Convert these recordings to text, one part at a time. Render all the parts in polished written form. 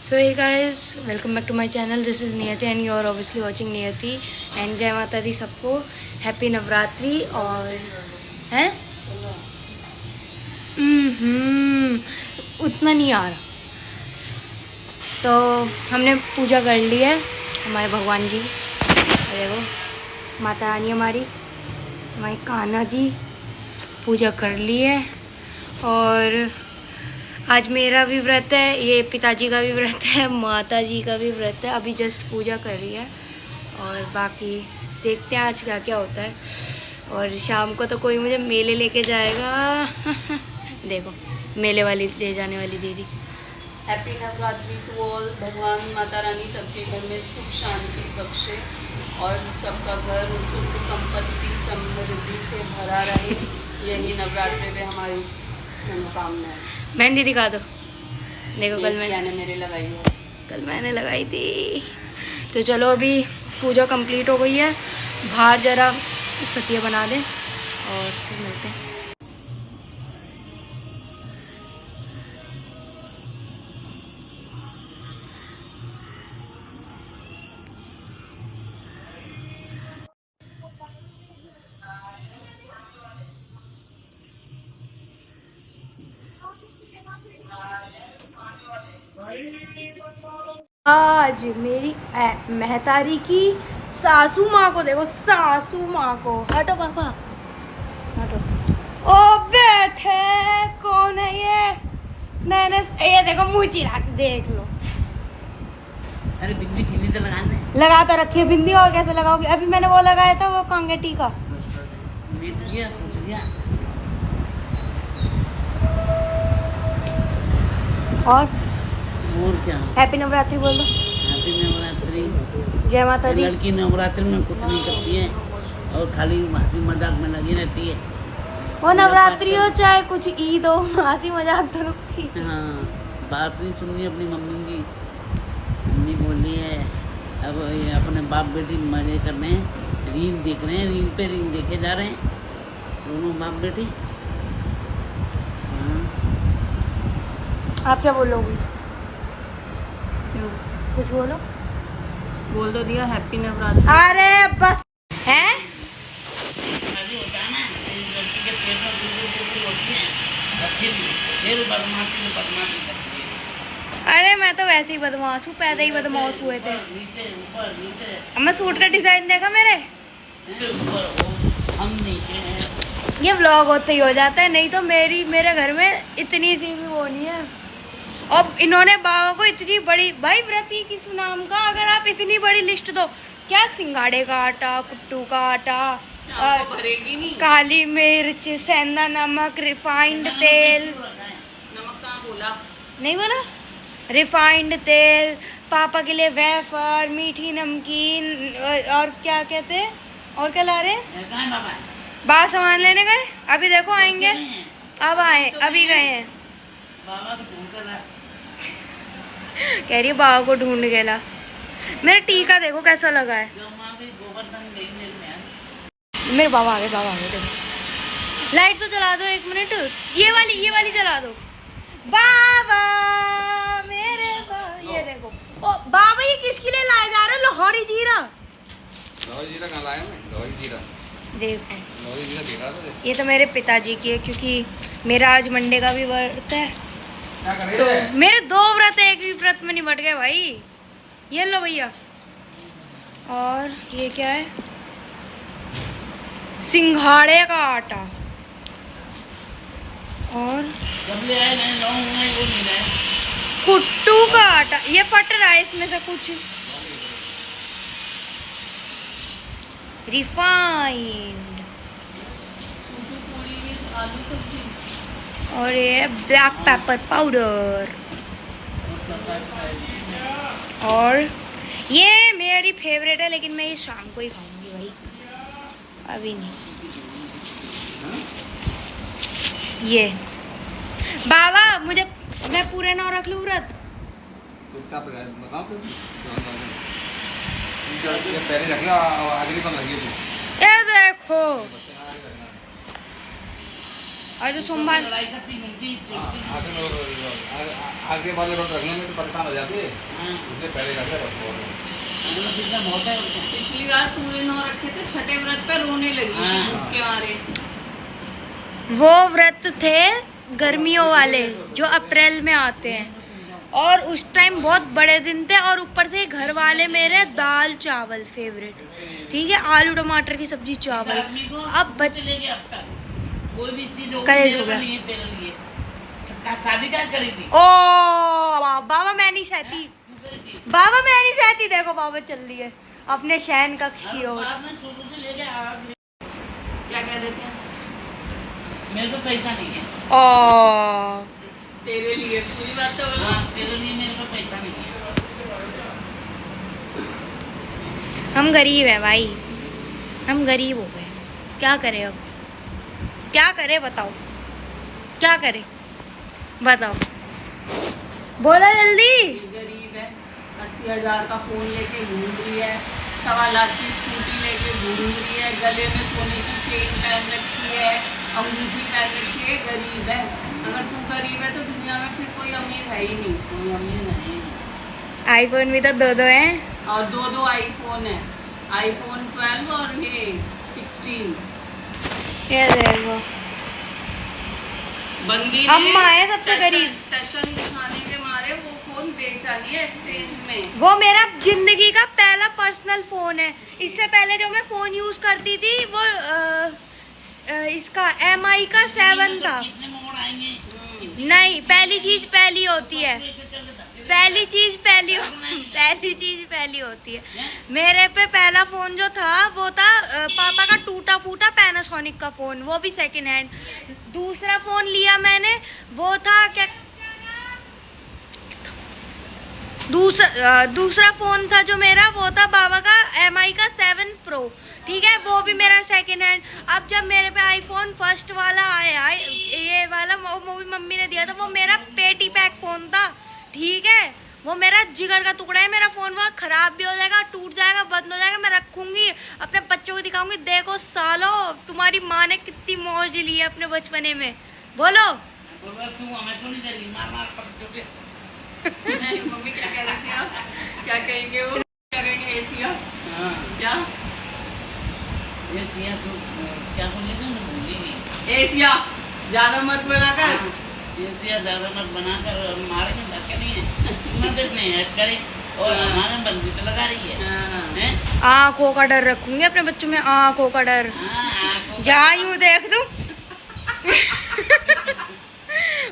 So hey guys, welcome back to my channel. This is Niyati and you are obviously watching Niyati. And जय माता दी सबको, happy Navratri. और हैं उतना नहीं आ रहा। तो हमने पूजा कर ली है, हमारे भगवान जी। अरे वो माता रानी हमारी, हमारे कान्हा जी पूजा कर ली है। और आज मेरा भी व्रत है, ये पिताजी का भी व्रत है, माता जी का भी व्रत है। अभी जस्ट पूजा कर रही है और बाकी देखते हैं आज क्या क्या होता है। और शाम को तो कोई मुझे मेले लेके जाएगा। देखो मेले वाली ले जाने वाली दीदी। Happy Navratri to all. भगवान माता रानी सबके घर में सुख शांति बख्शे और सबका घर सुख संपत्ति समृद्धि से भरा रहे। यही नवरात्रि में हमारी मनोकामना है। मेहंदी दिखा दो। देखो कल मैंने मेरे लगाई है, कल मैंने लगाई थी। तो चलो अभी पूजा कंप्लीट हो गई है, बाहर जरा सतिया बना दें और फिर मिलते हैं। आज मेरी महतारी की सासू माँ को देखो, सासू माँ को। हटो पापा हटो। ओ बैठे कौन है ये? मैंने ये देखो मुँह चिरा के देख लो। अरे बिंदी बिंदी तो लगाने लगा तो रखी है बिंदी, और कैसे लगाओगी? अभी मैंने वो लगाया था, वो कांगेटी का। और क्या हैप्पी नवरात्रि बोल दो। हैप्पी नवरात्रि। जय माता दी। लड़की नवरात्रि में कुछ नहीं करती है और खाली हंसी मजाक में लगी रहती है। वो नवरात्रि हो चाहे कुछ ईद हो, हंसी मजाक तो रुकती। हाँ, बात नहीं सुननी अपनी मम्मी की। मम्मी बोली है अब ये अपने बाप बेटी मजे कर रहे हैं, रील देख रहे हैं, रील पे रील देखे जा रहे हैं दोनों बाप बेटी। आप क्या बोलोगी? क्यों कुछ बोलो? बोल तो दिया हैप्पी नवरात्रि। अरे बस है। अरे मैं तो वैसे ही बदमाश हूँ, पैदा ही बदमाश हुए थे। अब मैं सूट का डिजाइन देखा मेरे, हम नीचे हैं। ये व्लॉग होते ही हो जाता है, नहीं तो मेरे घर में इतनी सी भी वो नहीं है। और इन्होंने बाबा को इतनी बड़ी, भाई व्रती किस नाम का, अगर आप इतनी बड़ी लिस्ट दो, क्या सिंगाड़े का आटा, कुट्टू का आटा, और भरेगी नहीं। काली मिर्च, सेंधा नमक, रिफाइंड तेल। नमक कहाँ बोला? नहीं बोला? रिफाइंड तेल, पापा के लिए वेफर, मीठी नमकीन, और क्या कहते हैं, और क्या ला रहे हैं? बाहर सामान लेने गए, अभी देखो आएंगे। अब आए, अभी गए हैं। बाबा को ढूंढ कर रहा। कह रही है बाबा को ढूंढ गेला। मेरा टीका देखो कैसा लगा है। मेरे बाबा आ गए, बाबा आ गए। देखो लाइट तो जला दो, एक मिनट। ये वाली जला दो। बाबा मेरे बाबा, ये देखो। ओ बाबा, ये किसके लिए लाए जा रहे हैं? लाहौरी जीरा। लाहौरी जीरा कहाँ लाए हैं? लाहौरी जीरा देखो, लाहौरी जीरा देखा तो। ये तो मेरे पिताजी की है, क्योंकि मेरा आज मंडे का भी व्रत है। क्या कर तो रहे हैं? मेरे 2 व्रत है, एक भी व्रत में निपट गए भाई। ये लो भैया। और ये क्या है? सिंघाड़े का आटा। और जब ले आए मैंने लौंग वो नहीं लाए। कुट्टू का आटा। ये फट रहा है इसमें से कुछ। रिफाइंड। आलू सब्जी और ये ब्लैक पेपर पाउडर। और ये मेरी फेवरेट है, लेकिन मैं ये शाम को ही खाऊंगी भाई, अभी नहीं। ये बाबा, मुझे, मैं पूरे 9 रख लूँ व्रत? चुपचाप बताओ तो। पहले रख लो, आगे भी कम लगी है। ये देखो और जो सोमवार आगे वाले रोड रखने में तो परेशान हो जाती है, इसलिए पहले रख ले। पिछली बार पूरे 9 रखे थे, छठे व्रत पे रोने लगी थी भूख के मारे। वो व्रत थे गर्मियों वाले जो अप्रैल में आते हैं, और उस टाइम बहुत बड़े दिन थे, और ऊपर से घर वाले मेरे दाल चावल फेवरेट, ठीक है, आलू टमाटर की सब्जी चावल। अब कोई भी चीज कलेज हो गया। शादी क्या करी थी? ओ बाबा मैं नहीं सहती, बाबा मैं नहीं सहती। देखो बाबा चल रही है अपने शयन कक्ष की ओर। शुरू से लेके क्या कह रहे थे? मेरे को पैसा नहीं है। ओ तेरे लिए पूरी बात तो बोलो। हाँ, तेरे लिए मेरे को पैसा नहीं है। हम गरीब हैं भाई, हम गरीब हो गए, क्या करें अब, क्या करें बताओ, क्या करें बताओ, बोलो जल्दी। ये गरीब है, 80,000 का फोन लेके घूम रही है, 1.25 लाख की स्कूटी लेके घूम रही है, गले में सोने की चेन पहन रखी है, अंगूठी पहन रखी है, गरीब है। अगर तू गरीब है तो दुनिया में फिर कोई अमीर है ही नहीं। कोई अमीर नहीं। आईफोन भी तो दो हैं। और 2 आईफोन है, आईफोन 12 और ये 16। ये देखो बंदी हम आए सबसे गरीब। टशन दिखाने के मारे वो फोन बेचा लिया एक्सचेंज में। वो मेरा जिंदगी का पहला पर्सनल फोन है। इससे पहले जो मैं फोन यूज करती थी वो इसका MI का 7 था। कितने मोड़ आएंगे? नहीं, पहली चीज पहली होती है, पहली चीज पहली होती है। मेरे पे पहला फोन जो था वो था पापा का टूटा फूटा पैनासोनिक का फोन, वो भी सेकंड हैंड। दूसरा फोन लिया मैंने, वो था क्या, दूसरा फोन था जो मेरा, वो था बाबा का MI का 7 Pro, ठीक है, वो भी मेरा सेकंड हैंड। अब जब मेरे पे आईफोन फर्स्ट वाला आया, ये वाला वो भी मम्मी ने दिया था, वो मेरा पेटी पैक फोन था, ठीक है, वो मेरा जिगर का टुकड़ा है। मेरा फोन वहाँ खराब भी हो जाएगा, टूट जाएगा, बंद हो जाएगा, मैं रखूंगी, अपने बच्चों को दिखाऊंगी, देखो सालो तुम्हारी माँ ने कितनी मौज ली है अपने बचपने में, बोलो। तू हमें तो नहीं दे रही, मार मार पड़ चुके। नहीं, मम्मी क्या कह रही थी आप? क्या कहेंगे वो? क्या कहेंगे एशिया? हाँ, क्या ये सिया तू क्या बोली थी ना, भूली नहीं। एशिया ज्यादा मत बनाकर। ये सिया ज्यादा मत बनाकर मारेंगे, धक्के नहीं है। मदद नहीं है करे, और हमारे बंदी तो लगा रही है। हाँ। हैं? आँखों का डर रखूंगी अपने बच्चों में, आँखों का डर। हाँ, आँखों जहाँ यूँ देख दूं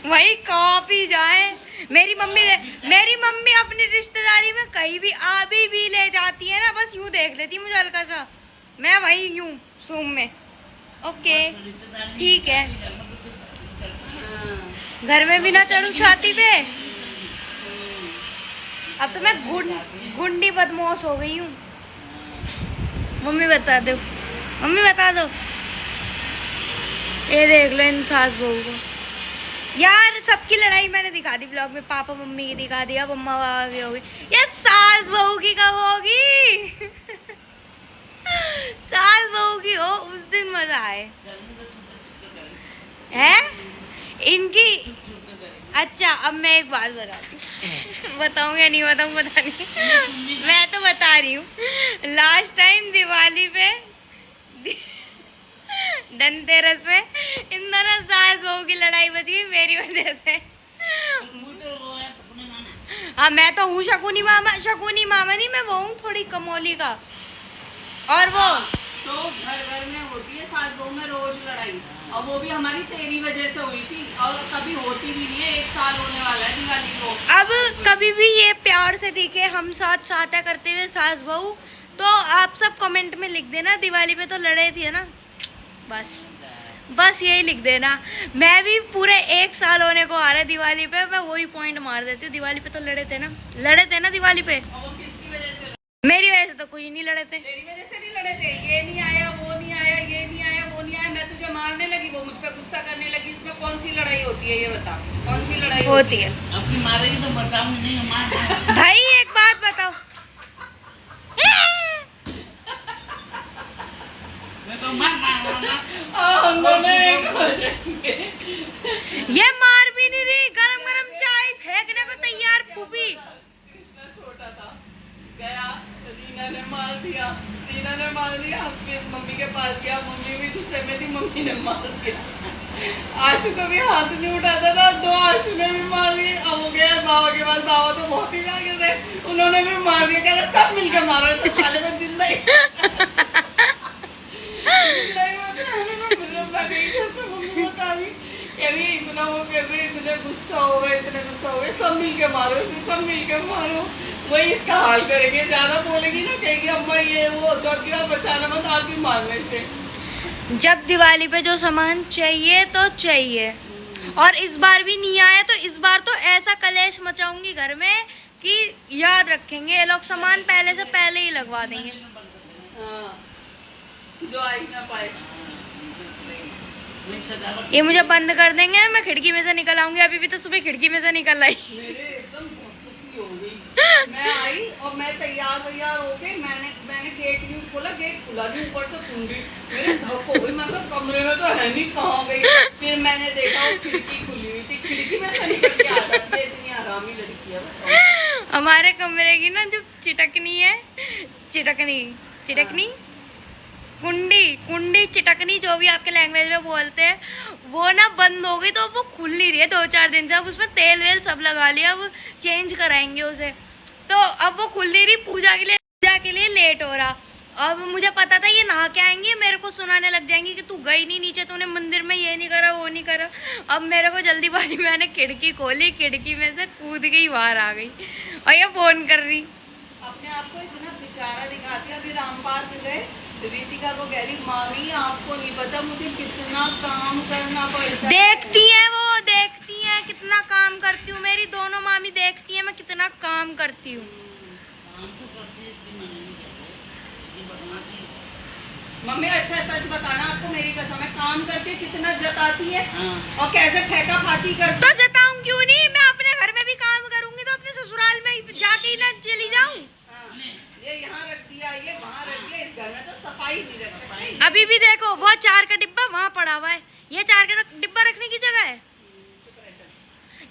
वही कॉपी जाए। मेरी मम्मी अपनी रिश्तेदारी में कहीं भी अभी भी ले जाती है ना, बस यूं देख लेती मुझे हल्का सा, मैं वही यूं सूम में, ओके ठीक है, घर में भी ना चढ़ूं छाती पे। अब तो मैं गुंडी बदमाश हो गई हूँ। मम्मी बता दो, मम्मी बता दो, ये देख लो इन सास बहू को। यार सबकी लड़ाई मैंने दिखा दी ब्लॉग में, पापा मम्मी की दिखा दी, अब मम्मा पापा की होगी, यार सास बहू की कब होगी? सास बहू की हो उस दिन मजा आए है इनकी। अच्छा अब मैं एक बात बताती हूँ, बताऊँ या नहीं बताऊँ पता नहीं, मैं तो बता रही हूँ। लास्ट टाइम दिवाली पे धनतेरस में इन दोनों सास बहू की लड़ाई बच गई मेरी वजह से। हाँ मैं तो हूँ शकुनी मामा नहीं, मैं वो हूँ थोड़ी कमोली का। और वो तो घर घर में होती है सास बहू में रोज लड़ाई, और वो भी हमारी तेरी वजह से हुई थी, और कभी होती भी नहीं है। 1 साल होने वाला है दिवाली को। अब कभी भी ये प्यार से दिखे हम साथ साथ करते हुए सास बहू, तो आप सब कमेंट में लिख देना दिवाली पे तो लड़े थे ना, बस यही लिख देना। मैं भी पूरे 1 साल होने को आ रहा है दिवाली पे, मैं वही पॉइंट मार देती हूँ, दिवाली पे तो लड़े थे ना दिवाली पे। और वो किसकी वजह से? मेरी वजह से तो कोई नहीं लड़े थे। तेरी वजह से नहीं लड़े थे, ये नहीं आया, वो नहीं आया, ये नहीं आया, वो नहीं आया, मैं तुझे मारने लगी, वो मुझ पर गुस्सा करने लगी। इसमें कौन सी लड़ाई होती है ये बता, कौन सी लड़ाई होती है? अपनी मारेगी तो बताऊं नहीं, मार भाई एक बात बताओ, मैं तो मार हम दोनों एक हो जाएंगे। ये मार भी नहीं रही, गरम गरम चाय फेंकने को तैयार फूफी। कृष्णा छोटा था, गया, रीना ने मार दिया, फिर मम्मी के पास गया, मम्मी भी गुस्से में थी, मम्मी ने मार दिया। आशु को भी हाथ नहीं उठाता था, 2 आशु ने भी मार दिए। अब हो गया बाबा के पास, बाबा तो बहुत ही आगे थे, उन्होंने भी मार दिया। कह रहे सब मिलकर मारो इस साले को, जिंदा ही इतना वो कर रहे, इतने गुस्सा हो गए, सब मिलके मारो, सब मिलके मारो। वही इसका हाल करेंगे, ज्यादा बोलेगी ना, कहेगी अम्मा ये वो, तो अब की बार बचाना मत आप भी मारने से। जब दिवाली पे जो सामान चाहिए तो चाहिए, और इस बार भी नहीं आया, तो इस बार तो ऐसा कलेश मचाऊंगी घर में कि याद रखेंगे ये लोग, सामान पहले से पहले ही लगवा देंगे। हाँ, जो आ ही ना पाए। ये मुझे बंद कर देंगे, मैं खिड़की में से निकल आऊंगी। अभी भी तो सुबह खिड़की में से निकल आई। मेरे एकदम खुशी हो गई। मैं आई और मैं तैयार हो गई, मैंने गेट नहीं खोला, गेट खुला नहीं, ऊपर से कुंडी, मेरे धप हो गई। मैं तो कमरे में तो है नहीं, कहाँ गई। फिर मैंने देखा वो खिड़की खुली हुई थी, खिड़की में से निकल के आ जाती है, इतनी आरामी लड़की है। हमारे कमरे की ना जो चिटकनी है, चिटकनी कुंडी चिटकनी, जो भी आपके लैंग्वेज में बोलते हैं, वो ना बंद हो गई, तो वो खुल नहीं रही है 2-4 दिन से। अब उसमें तेल वेल सब लगा लिया, अब चेंज कराएंगे उसे, तो अब वो खुल नहीं रही। पूजा के लिए लेट हो रहा। अब मुझे पता था ये नहा के आएंगी, मेरे को सुनाने लग जाएंगी कि तू गई नहीं नीचे, तूने मंदिर में ये नहीं करा, वो नहीं करा। अब मेरे को जल्दीबाजी, मैंने खिड़की खोली, खिड़की में से कूद गई, बाहर आ गई, और ये फोन कर रही। अपने आप को इतना बेचारा दिखाती है। अभी राम पार्क गए, रीतिका को कह रही मामी आपको नहीं पता मुझे कितना काम करना पड़ता है। देखती है कितना काम करती हूँ, मेरी दोनों मामी देखती है मैं कितना काम करती हूँ। मम्मी अच्छा सच बताना, आपको मेरी कसम है, काम करती है कितना जताती है। हाँ। और कैसे फेंका फाती करती तो जताऊं क्यों नहीं, मैं अपने घर में भी काम करूंगी, तो अपने ससुराल में जाके ही ना चली जाऊं। ये यहाँ रख दिया, ये वहाँ रख दिया, इस घर में तो सफाई नहीं रख सकती। अभी भी देखो वो 4 का डिब्बा वहाँ पड़ा हुआ है, ये 4 का डिब्बा रखने की जगह है।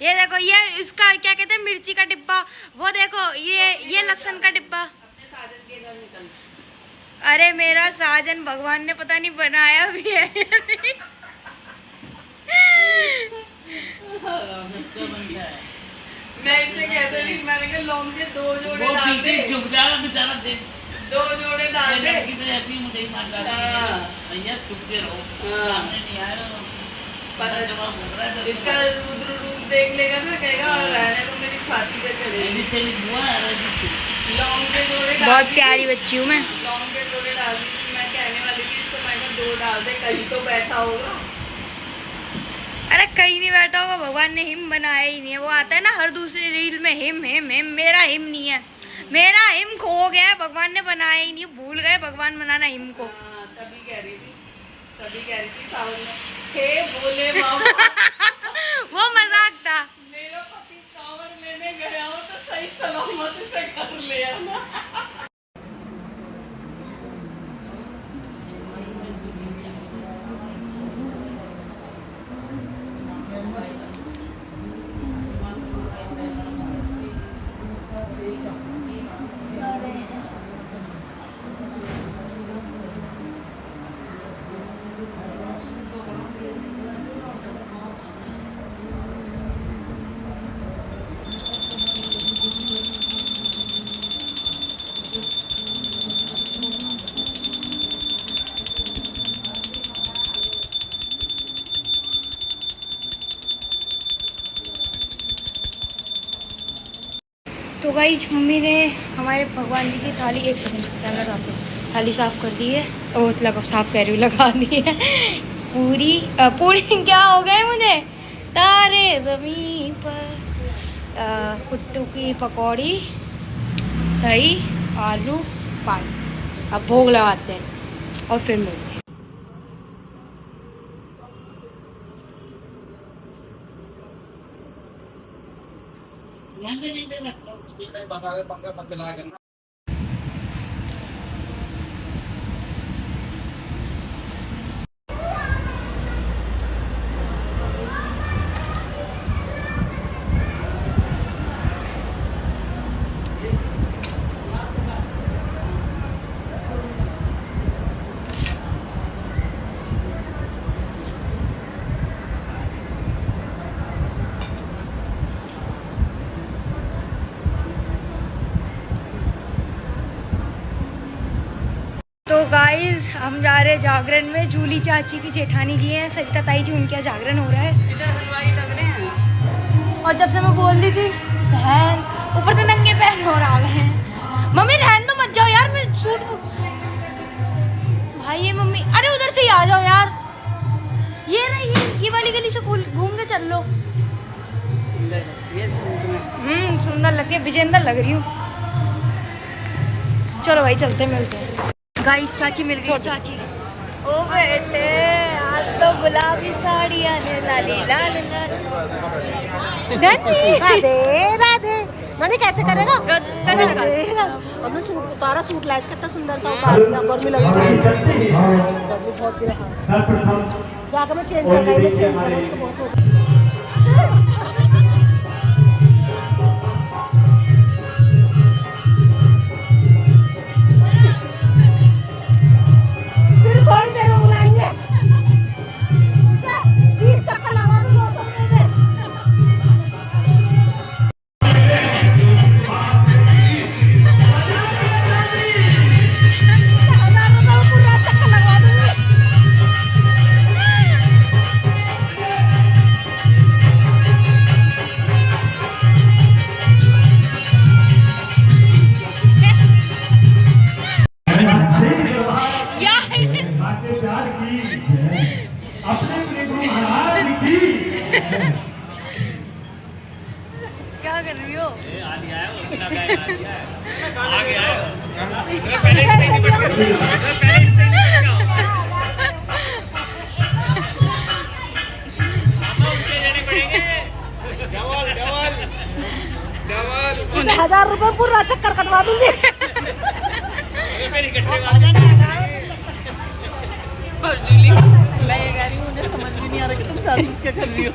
ये देखो, ये इसका क्या कहते हैं, मिर्ची का डिब्बा, वो देखो ये लहसुन का डिब्बा। अपने साजन के घर निकल। अरे मेरा साजन भगवान ने पता नहीं बनाया भी है या नहीं। मैं इसे कहते नहीं, मैंने कहा लौंग के 2 जोड़े वो डाल पीछे दे, झुक जाएगा बेचारा, देख 2 जोड़े डाल दे। लड़की तो ऐसी मुझे ही मार डाली है। हाँ। भैया चुप के रहो, हाँ। सामने नहीं आ रहा, पर जवाब हो रहा है। इसका रुद्र रूप देख लेगा ना, कहेगा रहने तो मेरी छाती पे चढ़ेगी। ऐसी तेरी बुआ है राजी थी। लौंग के जोड़े डाल बहुत दी प्यारी थी। बच्ची हूँ मैं। लौंग के जोड़े डाल दी थी, मैं कहने वाली थी इसको, मैं कहा 2 डाल दे, कहीं तो बैठा होगा। अरे कहीं नहीं बैठा होगा, भगवान ने हिम बनाया ही नहीं है। वो आता है ना हर दूसरी रील में, हिम, मेरा हिम नहीं है, मेरा हिम खो गया है, भगवान ने बनाया ही नहीं, भूल गए भगवान बनाना हिम को। हाँ, तभी कह रही थी सावन में, हे बोले बाबा वो मजाक था। मेरा पति कांवड़ लेने गया हो तो सही सलामत से घर ले आना। तो गाइस मम्मी ने हमारे भगवान जी की थाली, 1 सेकंड कैमरा साफ कर, थाली साफ कर दी है। ओह लगा, साफ कह रही हूँ, लगा दी है पूरी क्या हो गए मुझे, तारे ज़मीन पर, कुट्टू की पकौड़ी, दही, आलू, पानी। अब भोग लगाते हैं और फिर मिलते हैं। यहाँ पे नहीं देना। पंखा चलाया गाइस हम जा रहे हैं जागरण में। जूली चाची की जेठानी जी हैं, सरिता ताई जी, उनके यहाँ जागरण हो रहा है। इधर हलवाई लग रहे हैं। और जब से मैं बोल रही थी बहन, ऊपर से नंगे पैर और आ गए हैं। मम्मी रहन दो, मत जाओ यार, मैं सूट भाई ये मम्मी, अरे उधर से ही आ जाओ यार। ये रही, ये वाली गली से घूम के चल लो। सुंदर लगती है सूट में। सुंदर लगती है, विजेंदर लग रही हूँ। चलो भाई चलते मिलते हैं। गाइस चाची मिल गई। चाची ओ बेटे, आज तो गुलाबी साड़ियाँ ने लाली लाल लाल। राधे राधे। मैंने कैसे करेगा? राधे राधे। हमने सूट उतारा, सूट लाइस कितना सुंदर सा उतार दिया। गर्मी लगी थी, गर्मी बहुत गिरा। जाकर मैं चेंज कर रही हूँ, चेंज करो उसको बहुत हो गया। फिर थोड़ी देर में बुलाएंगे। 20 टक्का लगा दो 200 रुपये में। क्या कर रही हो? इसे 1000 रुपए पूरा चक्कर कटवा दूंगी। और जूली, मैं ये कह रही हूँ, मुझे समझ भी नहीं आ रहा कि तुम जानबूझ के कर रही हो।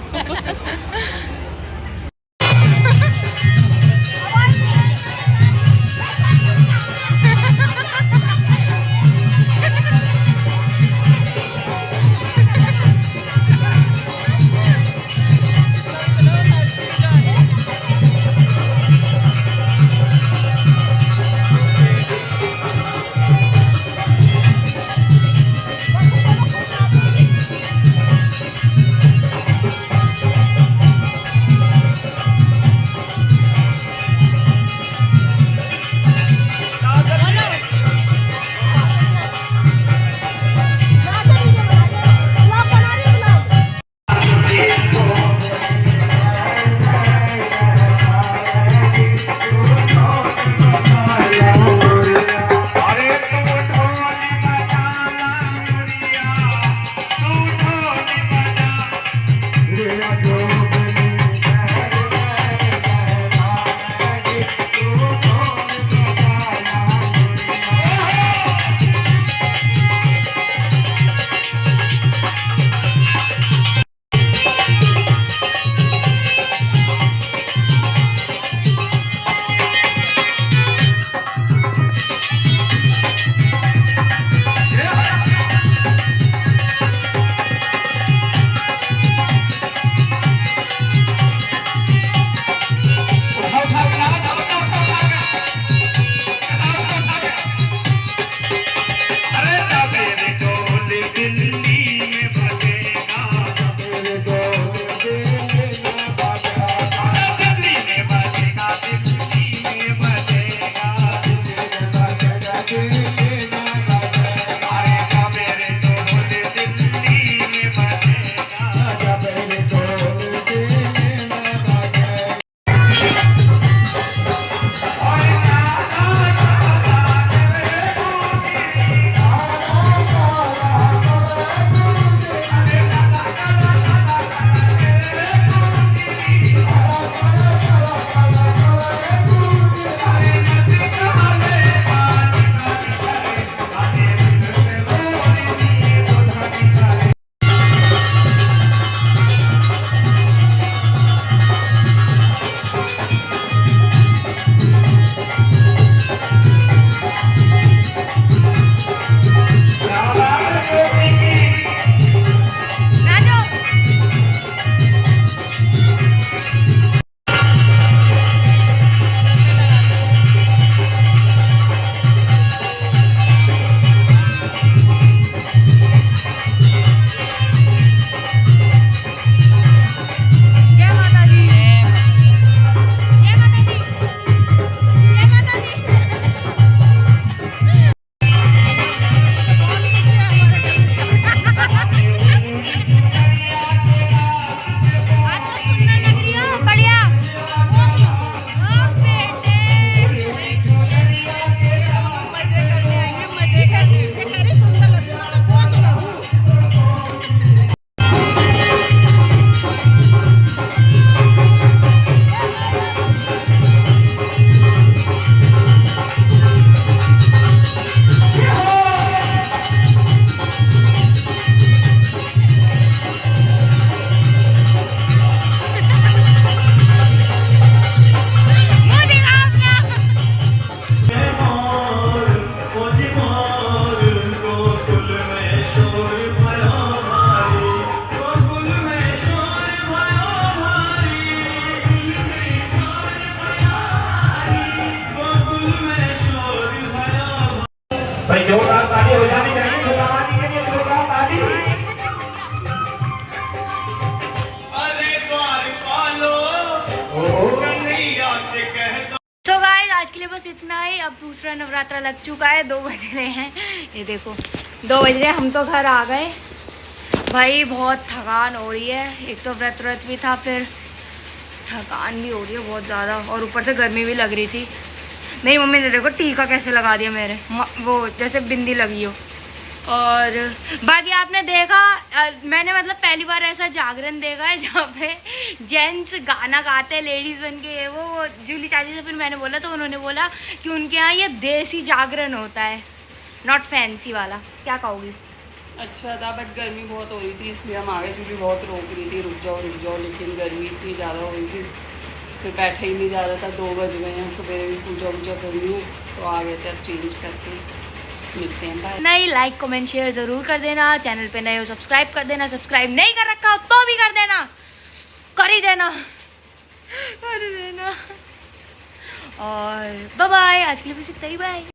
आज के लिए बस इतना ही। अब दूसरा नवरात्रा लग चुका है, 2 बज रहे हैं, ये देखो 2 बज रहे हैं, हम तो घर आ गए। भाई बहुत थकान हो रही है, एक तो व्रत भी था, फिर थकान भी हो रही है बहुत ज़्यादा, और ऊपर से गर्मी भी लग रही थी। मेरी मम्मी ने देखो टीका कैसे लगा दिया मेरे, वो जैसे बिंदी लगी हो। और बाकी आपने देखा, मैंने मतलब पहली बार ऐसा जागरण देखा है जहाँ पे जेंट्स गाना गाते हैं लेडीज़ बन के। वो जूली चाची से फिर मैंने बोला तो उन्होंने बोला कि उनके यहाँ ये देसी जागरण होता है, नॉट फैंसी वाला। क्या कहोगी? अच्छा था, बट गर्मी बहुत हो रही थी इसलिए हम आ गए। जूली बहुत रोक रही थी रुक जाओ, लेकिन गर्मी इतनी ज़्यादा हो रही थी फिर बैठा ही नहीं जा रहा था। 2 बज गए हैं, सुबह भी पूजा करनी है तो आ गए थे। अब चेंज करके मिलते हैं, बाय। नहीं, लाइक कमेंट शेयर ज़रूर कर देना। चैनल पे नए हो सब्सक्राइब कर देना, सब्सक्राइब नहीं कर रखा हो तो भी कर देना, कर ही देना, कर देना। और बाय बाय, आज के लिए बस इतना ही, बाय।